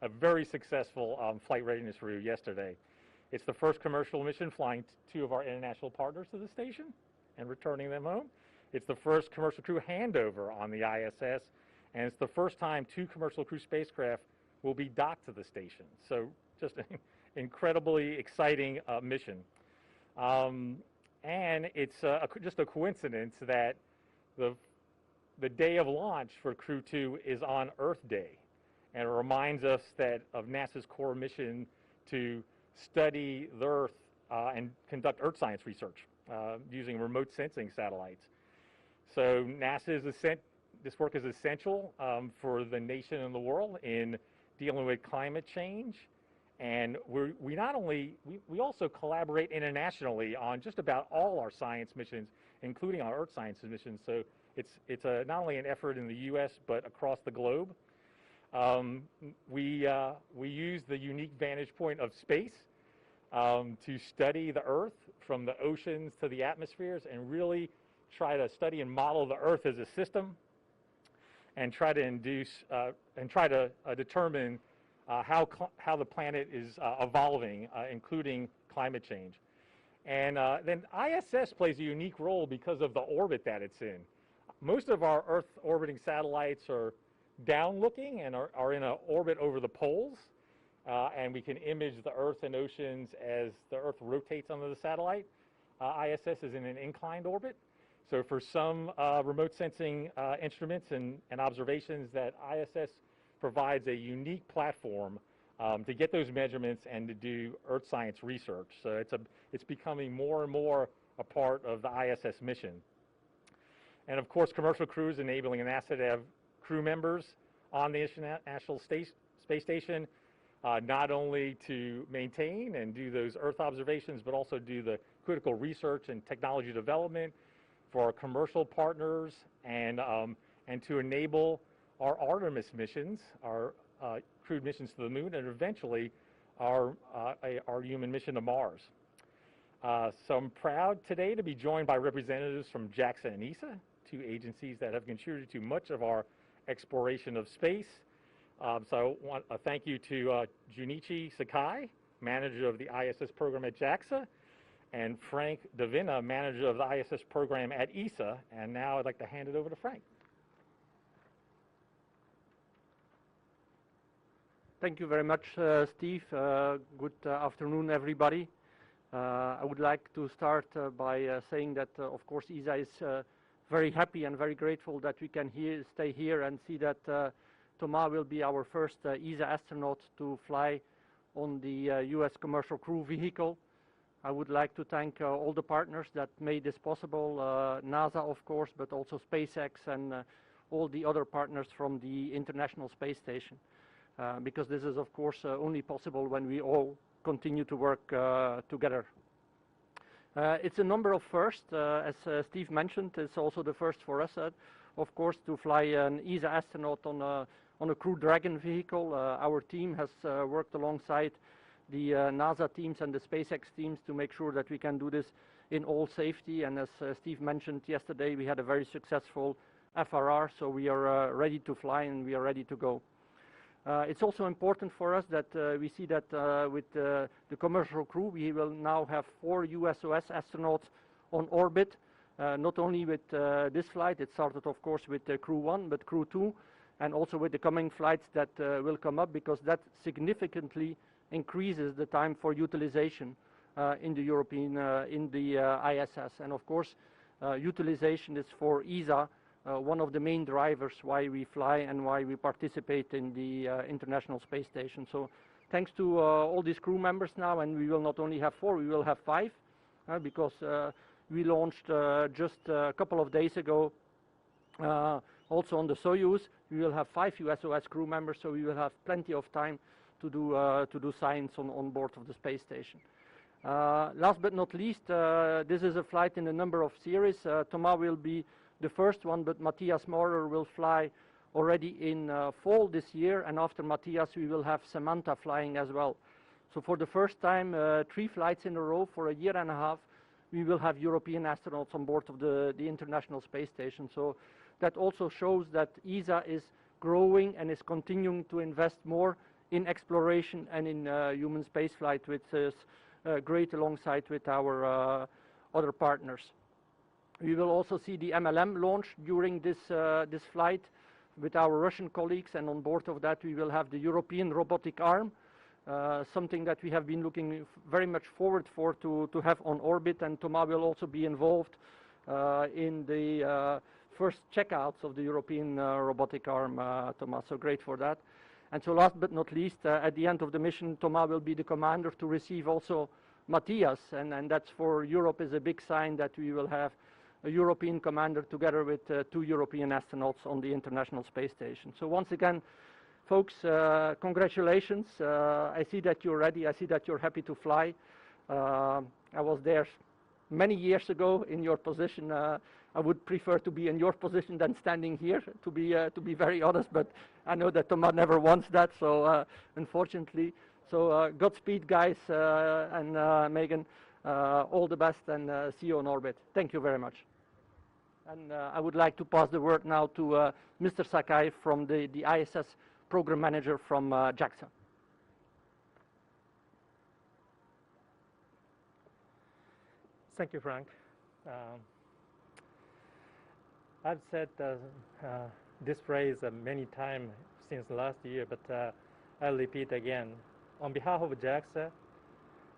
a very successful flight readiness review yesterday. It's the first commercial mission flying two of our international partners to the station and returning them home. It's the first commercial crew handover on the ISS, and it's the first time two commercial crew spacecraft will be docked to the station. So just an incredibly exciting mission. And it's just a coincidence that the day of launch for Crew 2 is on Earth Day. And it reminds us of NASA's core mission to study the Earth and conduct Earth science research using remote sensing satellites. So this work is essential for the nation and the world in dealing with climate change. And we also collaborate internationally on just about all our science missions, including our Earth science missions. So it's not only an effort in the U.S. but across the globe. We use the unique vantage point of space to study the Earth from the oceans to the atmospheres, and really try to study and model the Earth as a system, and try to determine how the planet is evolving, including climate change. And then ISS plays a unique role because of the orbit that it's in. Most of our Earth orbiting satellites are down-looking and are in an orbit over the poles, and we can image the Earth and oceans as the Earth rotates under the satellite. ISS is in an inclined orbit. So for some remote sensing instruments and observations, that ISS provides a unique platform to get those measurements and to do Earth science research. So it's becoming more and more a part of the ISS mission. And of course, commercial crews enabling NASA to have crew members on the International Space Station, not only to maintain and do those Earth observations, but also do the critical research and technology development for our commercial partners, and to enable our Artemis missions, our crewed missions to the moon, and eventually our human mission to Mars. So I'm proud today to be joined by representatives from JAXA and ESA, two agencies that have contributed to much of our exploration of space. So I want a thank you to Junichi Sakai, manager of the ISS program at JAXA, and Frank Davina, manager of the ISS program at ESA. And now I'd like to hand it over to Frank. Thank you very much, Steve. Good afternoon, everybody. I would like to start by saying that, of course, ESA is very happy and very grateful that we can stay here and see that Thomas will be our first ESA astronaut to fly on the U.S. commercial crew vehicle. I would like to thank all the partners that made this possible, NASA, of course, but also SpaceX and all the other partners from the International Space Station. Because this is, of course, only possible when we all continue to work together. It's a number of firsts, as Steve mentioned. It's also the first for us, of course, to fly an ESA astronaut on a Crew Dragon vehicle. Our team has worked alongside the NASA teams and the SpaceX teams to make sure that we can do this in all safety. And as Steve mentioned yesterday, we had a very successful FRR, so we are ready to fly and we are ready to go. It's also important for us that we see that with the commercial crew, we will now have 4 USOS astronauts on orbit, not only with this flight. It started, of course, with Crew 1, but Crew 2, and also with the coming flights that will come up, because that significantly increases the time for utilization in the European, ISS. And of course, utilization is for ESA one of the main drivers why we fly and why we participate in the International Space Station. So thanks to all these crew members now, and we will not only have 4, we will have 5, because we launched just a couple of days ago also on the Soyuz. We will have 5 USOS crew members, so we will have plenty of time to do science on board of the space station. Last but not least, this is a flight in a number of series. Thomas will be the first one, but Matthias Maurer will fly already in fall this year, and after Matthias we will have Samantha flying as well. So for the first time, 3 flights in a row for a year and a half, we will have European astronauts on board of the International Space Station. So that also shows that ESA is growing and is continuing to invest more in exploration and in human spaceflight, which is great alongside with our other partners. We will also see the MLM launch during this flight with our Russian colleagues, and on board of that we will have the European robotic arm, something that we have been looking very much forward for to have on orbit, and Thomas will also be involved in the first checkouts of the European robotic arm, Thomas, so great for that. And so last but not least, at the end of the mission, Thomas will be the commander to receive also Matthias, and that's for Europe is a big sign that we will have a European commander together with 2 European astronauts on the International Space Station. So once again, folks, congratulations. I see that you're ready. I see that you're happy to fly. I was there many years ago in your position. I would prefer to be in your position than standing here, to be very honest, but I know that Thomas never wants that, so unfortunately. So Godspeed, guys, and Megan, all the best, and see you on orbit. Thank you very much. And I would like to pass the word now to Mr. Sakai from the ISS Program Manager from JAXA. Thank you, Frank. I've said this phrase many times since last year, but I'll repeat again. On behalf of JAXA,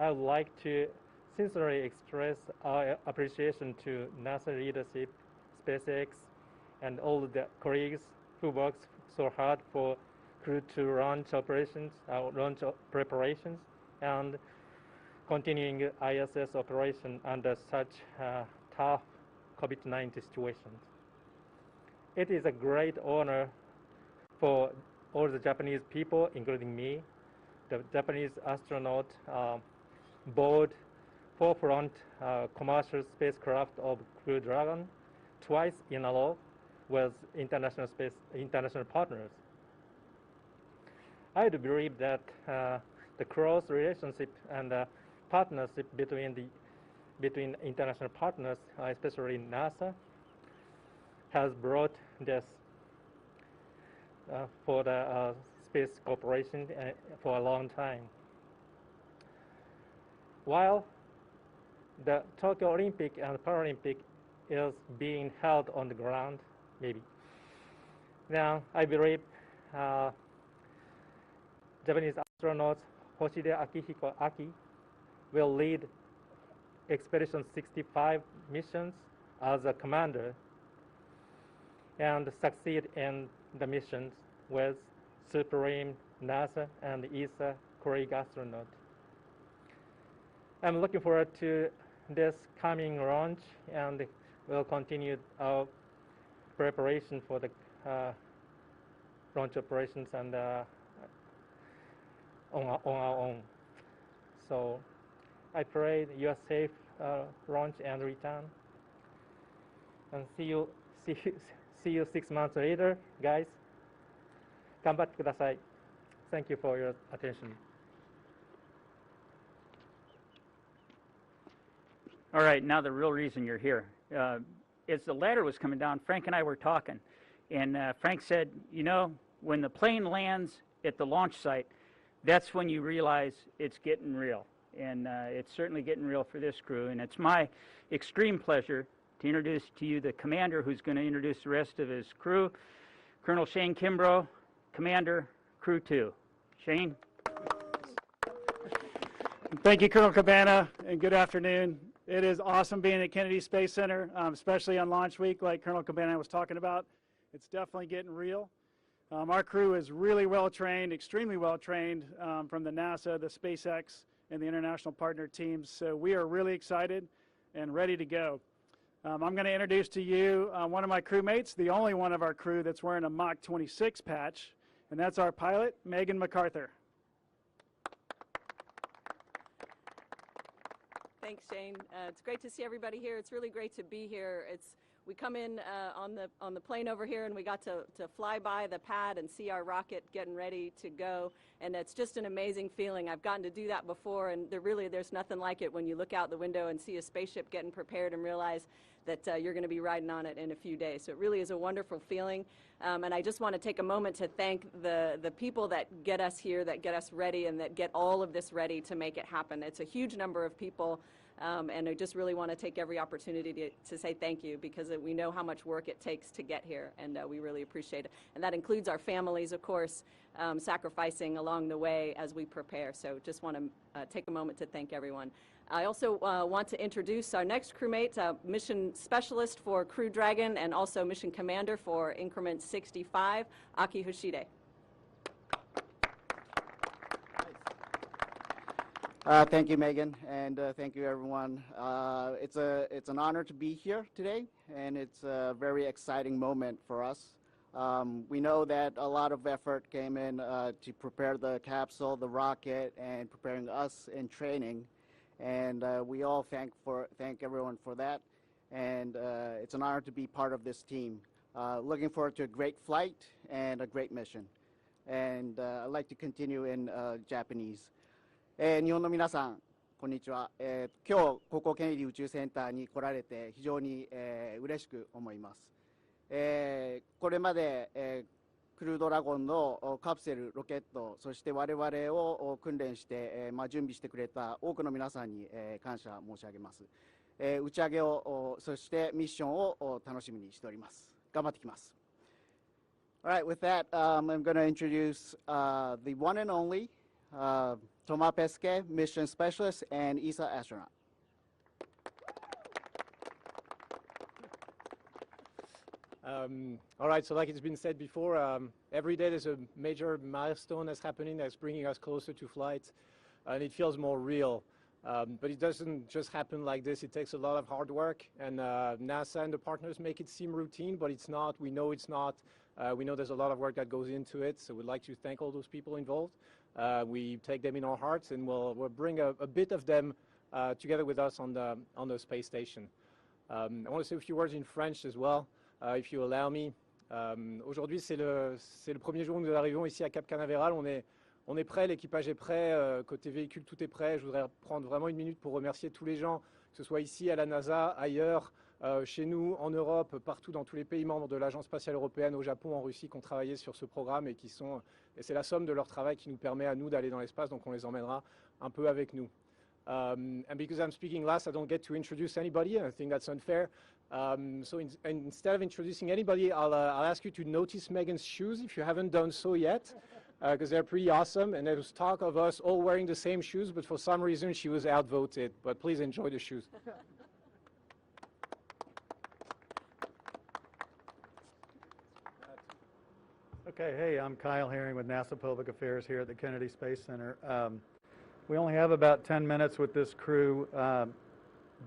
I would like to sincerely express our appreciation to NASA leadership, SpaceX, and all the colleagues who worked so hard for Crew 2 launch operations, launch preparations, and continuing ISS operation under such tough COVID-19 situations. It is a great honor for all the Japanese people, including me, the Japanese astronaut board forefront commercial spacecraft of Crew Dragon twice in a row with international partners. I do believe that the close relationship and partnership between international partners, especially NASA, has brought this for the space cooperation for a long time. While the Tokyo Olympic and Paralympic is being held on the ground, maybe. Now, I believe Japanese astronaut Hoshide Akihiko Aki will lead Expedition 65 missions as a commander and succeed in the missions with Supreme NASA and ESA colleague astronaut. I'm looking forward to this coming launch, and we'll continue our preparation for the launch operations and on our own. So I pray you are safe launch and return, and see you 6 months later, guys. 頑張ってください. Thank you for your attention. All right, now the real reason you're here. As the ladder was coming down, Frank and I were talking, and Frank said, you know, when the plane lands at the launch site, that's when you realize it's getting real. And it's certainly getting real for this crew. And it's my extreme pleasure to introduce to you the commander who's going to introduce the rest of his crew, Colonel Shane Kimbrough, Commander, Crew 2. Shane? Thank you, Colonel Cabana, and good afternoon. It is awesome being at Kennedy Space Center, especially on launch week like Colonel Cabana was talking about. It's definitely getting real. Our crew is really well trained, extremely well trained from the NASA, the SpaceX, and the international partner teams. So we are really excited and ready to go. I'm going to introduce to you one of my crewmates, the only one of our crew that's wearing a Mach 26 patch, and that's our pilot, Megan MacArthur. Thanks, Shane. It's great to see everybody here. It's really great to be here. We come in on the plane over here, and we got to fly by the pad and see our rocket getting ready to go, and it's just an amazing feeling. I've gotten to do that before, and there's nothing like it when you look out the window and see a spaceship getting prepared and realize that you're going to be riding on it in a few days. So it really is a wonderful feeling. And I just want to take a moment to thank the people that get us here, that get us ready, and that get all of this ready to make it happen. It's a huge number of people, and I just really want to take every opportunity to say thank you, because we know how much work it takes to get here, and we really appreciate it. And that includes our families, of course, sacrificing along the way as we prepare. So just want to take a moment to thank everyone. I also want to introduce our next crewmate, mission specialist for Crew Dragon and also mission commander for Increment 65, Aki Hoshide. Thank you, Megan, and thank you, everyone. It's an honor to be here today, and it's a very exciting moment for us. We know that a lot of effort came in to prepare the capsule, the rocket, and preparing us in training. And we all thank everyone for that, and it's an honor to be part of this team. Looking forward to a great flight and a great mission. And I'd like to continue in Japanese. 日本の皆さん、こんにちは。今日ここケネディ宇宙センターに来られて非常に嬉しく思います。これまでクルードラゴンのカプセル、ロケット、そして我々を訓練して、準備してくれた多くの皆さんに、感謝申し上げます。打ち上げを、そしてミッションを楽しみにしております。頑張ってきます。All right, with that, I'm going to introduce the one and only Thomas Pesquet, mission specialist, and ESA astronaut. All right, so like it's been said before, every day there's a major milestone that's happening that's bringing us closer to flight, and it feels more real. But it doesn't just happen like this. It takes a lot of hard work, and NASA and the partners make it seem routine, but it's not. We know it's not. We know there's a lot of work that goes into it, so we'd like to thank all those people involved. We take them in our hearts, and we'll bring a bit of them together with us on the space station. I want to say a few words in French as well. If you allow me. Aujourd'hui, c'est le premier jour où nous arrivons ici à Cap Canaveral. On est prêt, l'équipage est prêt, côté véhicule, tout est prêt. Je voudrais prendre vraiment une minute pour remercier tous les gens, que ce soit ici à la NASA, ailleurs, chez nous, en Europe, partout dans tous les pays membres de l'Agence spatiale européenne, au Japon, en Russie, qui ont travaillé sur ce programme et c'est la somme de leur travail qui nous permet à nous d'aller dans l'espace, donc on les emmènera un peu avec nous. And because I'm speaking last, I don't get to introduce anybody. I think that's unfair. So instead of introducing anybody, I'll ask you to notice Megan's shoes if you haven't done so yet, because they're pretty awesome. And there was talk of us all wearing the same shoes, but for some reason she was outvoted. But please enjoy the shoes. Okay, hey, I'm Kyle Herring with NASA Public Affairs here at the Kennedy Space Center. We only have about 10 minutes with this crew.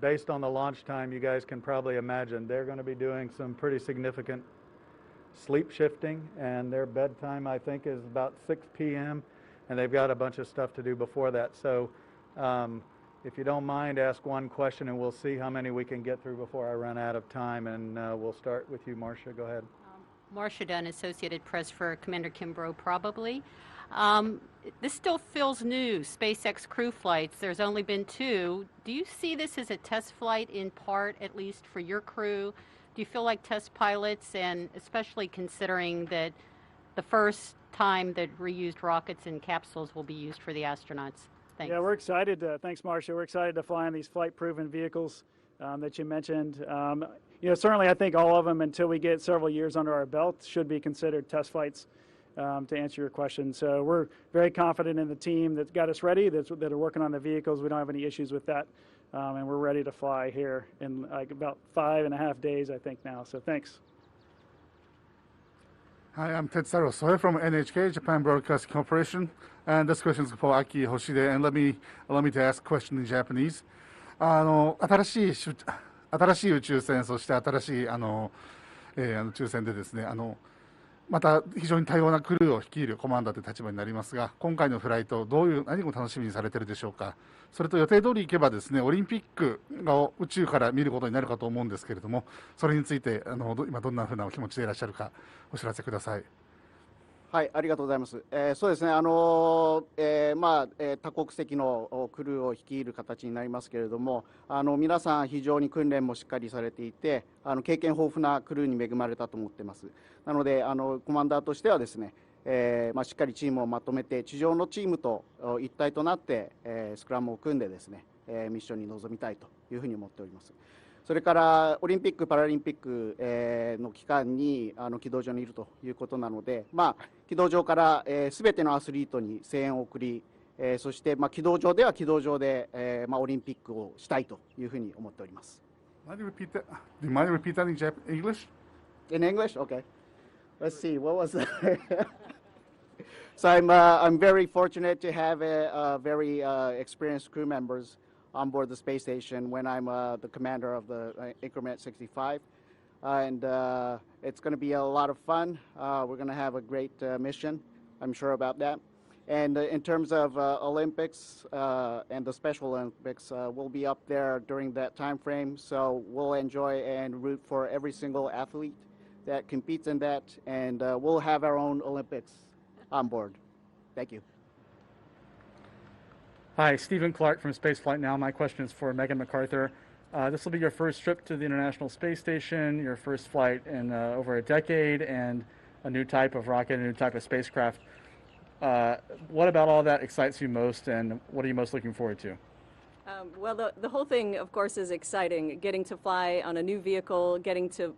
Based on the launch time, you guys can probably imagine they're going to be doing some pretty significant sleep shifting, and their bedtime, I think, is about 6 p.m., and they've got a bunch of stuff to do before that. So if you don't mind, ask one question, and we'll see how many we can get through before I run out of time, and we'll start with you, Marcia. Go ahead. Marcia Dunn, Associated Press for Commander Kimbrough, probably. This still feels new, SpaceX crew flights. There's only been 2. Do you see this as a test flight in part, at least for your crew? Do you feel like test pilots, and especially considering that the first time that reused rockets and capsules will be used for the astronauts? Thanks. Yeah, we're excited. Thanks, Marcia. We're excited to fly in these flight-proven vehicles that you mentioned. Certainly I think all of them, until we get several years under our belt, should be considered test flights. To answer your question. So we're very confident in the team that got us ready, that are working on the vehicles. We don't have any issues with that. And we're ready to fly here in like about 5.5 days, I think, now. So thanks. Hi, I'm Tetsuro Soe from NHK, Japan Broadcasting Corporation. And this question is for Aki Hoshide. And allow me to ask a question in Japanese. 新しい宇宙船、そして新しい宇宙船でですね、また非常に多様なクルーを率いるコマンダーという立場になりますが、今回のフライト、何を楽しみにされているでしょうか。それと予定通り行けばですね、オリンピックを宇宙から見ることになるかと思うんですけれども、それについて今どんなふうなお気持ちでいらっしゃるかお知らせください。はい、ありがとうございます。そうですね、多国籍のクルーを率いる形になりますけれども、皆さん非常に訓練もしっかりされていて、経験豊富なクルーに恵まれたと思っています。なので、コマンダーとしてはですね、しっかりチームをまとめて、地上のチームと一体となって、スクラムを組んでですね、ミッションに臨みたいというふうに思っております。それからオリンピック・パラリンピックの期間に軌道上にいるということなので、軌道上からすべてのアスリートに声援を送り、そして軌道上では軌道上でオリンピックをしたいというふうに思っております。Mind you repeat that? Do you mind to repeat that in English? In English, okay. Let's see. What was that? So I'm very fortunate to have a very experienced crew members on board the space station when I'm the commander of the Increment 65. And it's going to be a lot of fun. We're going to have a great mission, I'm sure about that. And in terms of Olympics and the Special Olympics, we'll be up there during that time frame. So we'll enjoy and root for every single athlete that competes in that. And we'll have our own Olympics on board. Thank you. Hi, Stephen Clark from Spaceflight Now. My question is for Megan MacArthur. This will be your first trip to the International Space Station, your first flight in over a decade, and a new type of rocket, a new type of spacecraft. What about all that excites you most, and what are you most looking forward to? Well, the whole thing, of course, is exciting. Getting to fly on a new vehicle, getting to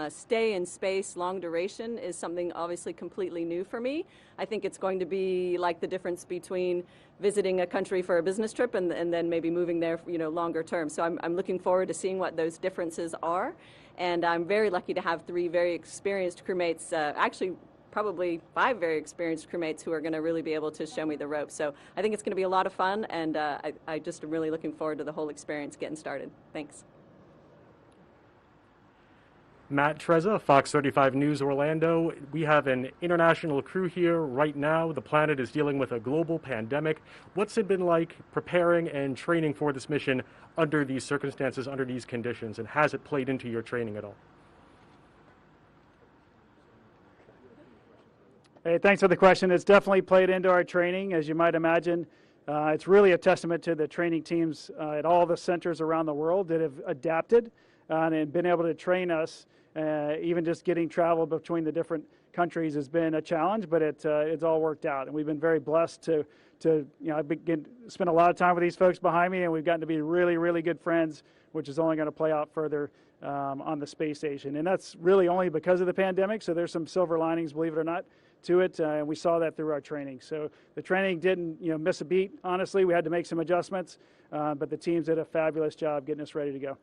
stay in space long duration is something obviously completely new for me. I think it's going to be like the difference between visiting a country for a business trip and then maybe moving there, longer term. So I'm looking forward to seeing what those differences are. And I'm very lucky to have 3 very experienced crewmates, actually probably 5 very experienced crewmates who are going to really be able to show me the ropes. So I think it's going to be a lot of fun, and I just am really looking forward to the whole experience getting started. Thanks. Matt Trezza, Fox 35 News Orlando. We have an international crew here right now. The planet is dealing with a global pandemic. What's it been like preparing and training for this mission under these circumstances, under these conditions, and has it played into your training at all? Hey, thanks for the question. It's definitely played into our training, as you might imagine. It's really a testament to the training teams at all the centers around the world that have adapted and been able to train us. Even just getting travel between the different countries has been a challenge, but it's all worked out. And we've been very blessed to I've spent a lot of time with these folks behind me, and we've gotten to be really, really good friends, which is only going to play out further on the space station. And that's really only because of the pandemic. So there's some silver linings, believe it or not, to it. And we saw that through our training. So the training didn't miss a beat. Honestly, we had to make some adjustments, but the teams did a fabulous job getting us ready to go.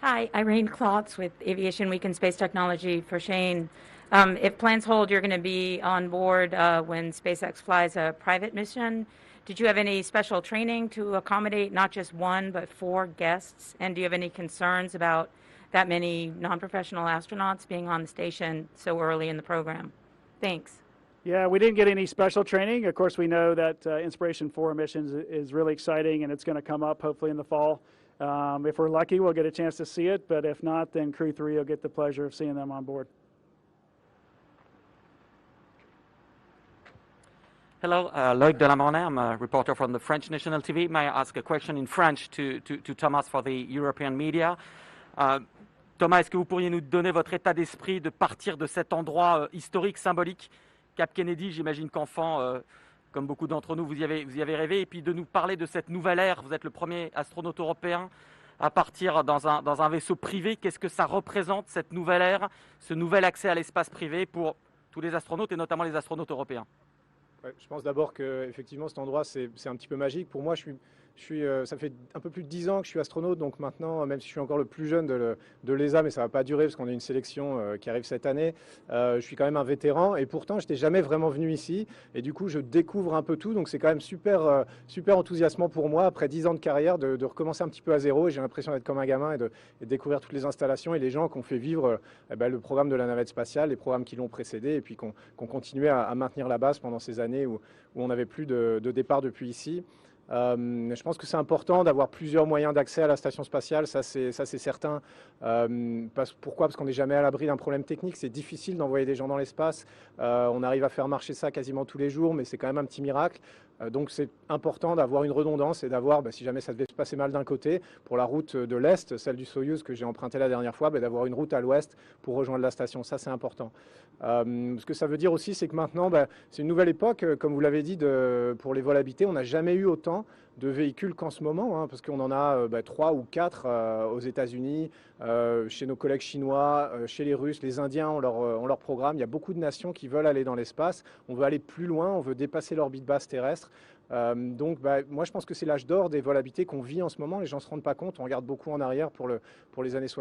Hi, Irene Klotz with Aviation Week in Space Technology for Shane. If plans hold, you're going to be on board when SpaceX flies a private mission. Did you have any special training to accommodate not just 1 but 4 guests? And do you have any concerns about that many non-professional astronauts being on the station so early in the program? Thanks. Yeah, we didn't get any special training. Of course, we know that Inspiration 4 missions is really exciting, and it's going to come up hopefully in the fall. If we're lucky, we'll get a chance to see it, but if not, then Crew 3 will get the pleasure of seeing them on board. Hello, Loïc Delamornay. I'm a reporter from the French National TV. May I ask a question in French to Thomas for the European media? Thomas, est-ce que vous pourriez nous donner votre état d'esprit de partir de cet endroit historique, symbolique, Cap Kennedy? J'imagine qu'enfant, comme beaucoup d'entre nous, vous y avez rêvé, et puis de nous parler de cette nouvelle ère. Vous êtes le premier astronaute européen à partir dans un vaisseau privé. Qu'est-ce que ça représente, cette nouvelle ère, ce nouvel accès à l'espace privé pour tous les astronautes, et notamment les astronautes européens? Ouais, je pense d'abord que effectivement cet endroit c'est un petit peu magique. Pour moi, ça fait un peu plus de 10 ans que je suis astronaute, donc maintenant, même si je suis encore le plus jeune de l'ESA, mais ça ne va pas durer parce qu'on a une sélection qui arrive cette année, je suis quand même un vétéran, et pourtant je n'étais jamais vraiment venu ici, et du coup je découvre un peu tout, donc c'est quand même super enthousiasmant pour moi, après 10 ans de carrière, de recommencer un petit peu à zéro, et j'ai l'impression d'être comme un gamin et de découvrir toutes les installations et les gens qui ont fait vivre le programme de la navette spatiale, les programmes qui l'ont précédé, et puis qu'on continuait à maintenir la base pendant ces années où on n'avait plus de départ depuis ici. Je pense que c'est important d'avoir plusieurs moyens d'accès à la station spatiale, ça c'est certain. Pourquoi? Parce qu'on n'est jamais à l'abri d'un problème technique, c'est difficile d'envoyer des gens dans l'espace. On arrive à faire marcher ça quasiment tous les jours, mais c'est quand même un petit miracle. Donc c'est important d'avoir une redondance et d'avoir, si jamais ça devait se passer mal d'un côté, pour la route de l'Est, celle du Soyouz que j'ai empruntée la dernière fois, d'avoir une route à l'Ouest pour rejoindre la station. Ça c'est important. Ce que ça veut dire aussi, c'est que maintenant, c'est une nouvelle époque, comme vous l'avez dit, pour les vols habités. On n'a jamais eu autant de véhicules qu'en ce moment, hein, parce qu'on en a 3 ou 4 aux États-Unis, chez nos collègues chinois, chez les Russes, les Indiens ont leur programme. Il y a beaucoup de nations qui veulent aller dans l'espace. On veut aller plus loin, on veut dépasser l'orbite basse terrestre. Donc moi je pense que c'est l'âge d'or des vols habités qu'on vit en ce moment. Les gens ne se rendent pas compte, on regarde beaucoup en arrière pour les années 60.